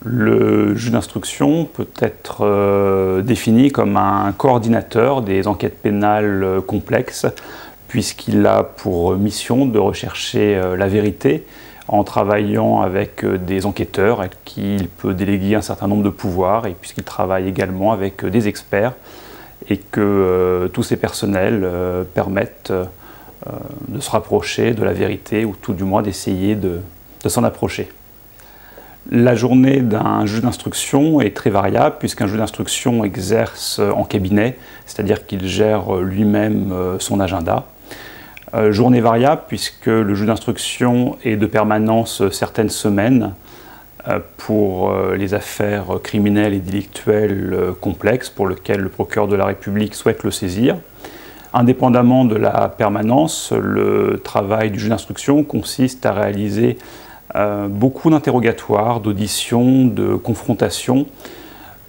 Le juge d'instruction peut être défini comme un coordinateur des enquêtes pénales complexes, puisqu'il a pour mission de rechercher la vérité en travaillant avec des enquêteurs à qui il peut déléguer un certain nombre de pouvoirs, et puisqu'il travaille également avec des experts, et que tous ces personnels permettent de se rapprocher de la vérité, ou tout du moins d'essayer de s'en approcher. La journée d'un juge d'instruction est très variable, puisqu'un juge d'instruction exerce en cabinet, c'est-à-dire qu'il gère lui-même son agenda. Journée variable, puisque le juge d'instruction est de permanence certaines semaines pour les affaires criminelles et délictuelles complexes pour lesquelles le procureur de la République souhaite le saisir. Indépendamment de la permanence, le travail du juge d'instruction consiste à réaliser beaucoup d'interrogatoires, d'auditions, de confrontations.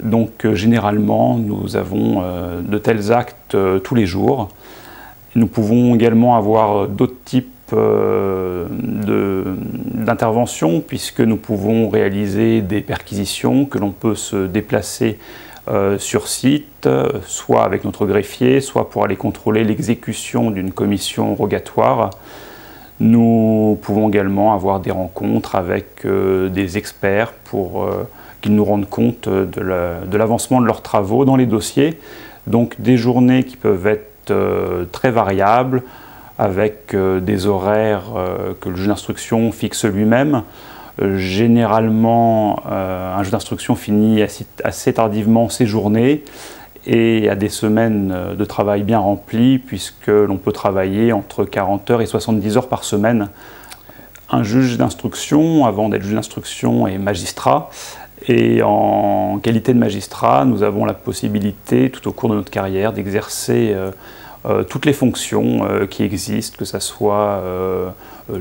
Donc généralement, nous avons de tels actes tous les jours. Nous pouvons également avoir d'autres types d'interventions, puisque nous pouvons réaliser des perquisitions, que l'on peut se déplacer sur site, soit avec notre greffier, soit pour aller contrôler l'exécution d'une commission rogatoire. Nous pouvons également avoir des rencontres avec des experts pour qu'ils nous rendent compte de l'avancement de leurs travaux dans les dossiers. Donc des journées qui peuvent être très variables, avec des horaires que le juge d'instruction fixe lui-même. Généralement, un juge d'instruction finit assez tardivement ses journées et a des semaines de travail bien remplies, puisque l'on peut travailler entre 40 heures et 70 heures par semaine. Un juge d'instruction, avant d'être juge d'instruction, est magistrat. Et en qualité de magistrat, nous avons la possibilité, tout au cours de notre carrière, d'exercer toutes les fonctions qui existent, que ce soit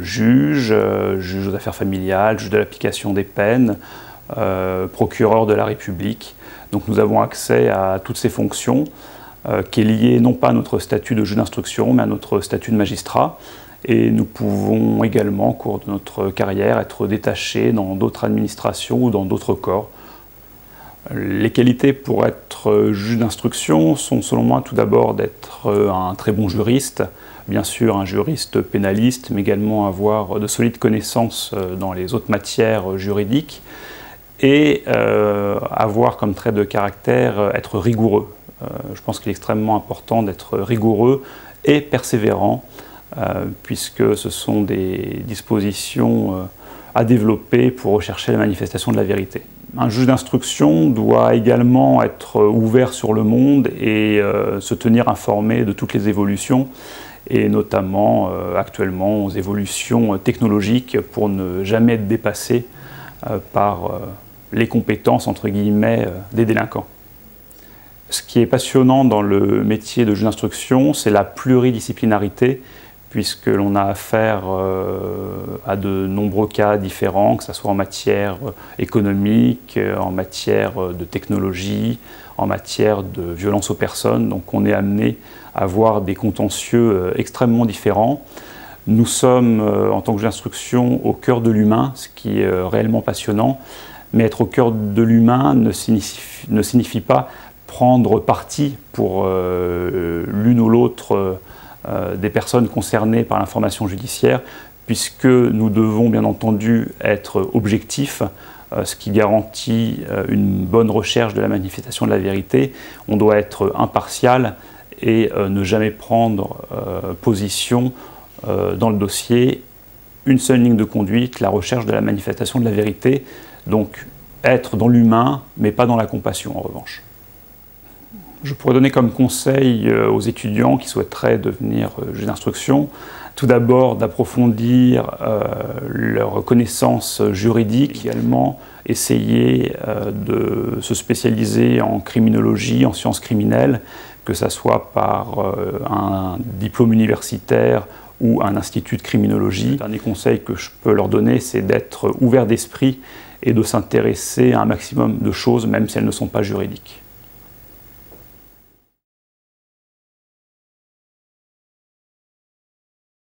juge aux affaires familiales, juge de l'application des peines, procureur de la République. Donc nous avons accès à toutes ces fonctions qui est liée non pas à notre statut de juge d'instruction, mais à notre statut de magistrat. Et nous pouvons également, au cours de notre carrière, être détachés dans d'autres administrations ou dans d'autres corps. Les qualités pour être juge d'instruction sont, selon moi, tout d'abord d'être un très bon juriste, bien sûr un juriste pénaliste, mais également avoir de solides connaissances dans les autres matières juridiques, et avoir comme trait de caractère être rigoureux. Je pense qu'il est extrêmement important d'être rigoureux et persévérant, puisque ce sont des dispositions à développer pour rechercher la manifestation de la vérité. Un juge d'instruction doit également être ouvert sur le monde et se tenir informé de toutes les évolutions, et notamment actuellement aux évolutions technologiques, pour ne jamais être dépassé par les compétences entre guillemets des délinquants. Ce qui est passionnant dans le métier de juge d'instruction, c'est la pluridisciplinarité, puisque l'on a affaire à de nombreux cas différents, que ce soit en matière économique, en matière de technologie, en matière de violence aux personnes. Donc on est amené à avoir des contentieux extrêmement différents. Nous sommes, en tant que juge d'instruction, au cœur de l'humain, ce qui est réellement passionnant. Mais être au cœur de l'humain ne signifie pas prendre parti pour l'une ou l'autre des personnes concernées par l'information judiciaire, puisque nous devons bien entendu être objectifs, ce qui garantit une bonne recherche de la manifestation de la vérité. On doit être impartial et ne jamais prendre position dans le dossier. Une seule ligne de conduite, la recherche de la manifestation de la vérité. Donc être dans l'humain, mais pas dans la compassion en revanche. Je pourrais donner comme conseil aux étudiants qui souhaiteraient devenir juge d'instruction, tout d'abord d'approfondir leurs connaissances juridiques, également essayer de se spécialiser en criminologie, en sciences criminelles, que ce soit par un diplôme universitaire ou un institut de criminologie. Le dernier conseil que je peux leur donner, c'est d'être ouvert d'esprit et de s'intéresser à un maximum de choses, même si elles ne sont pas juridiques.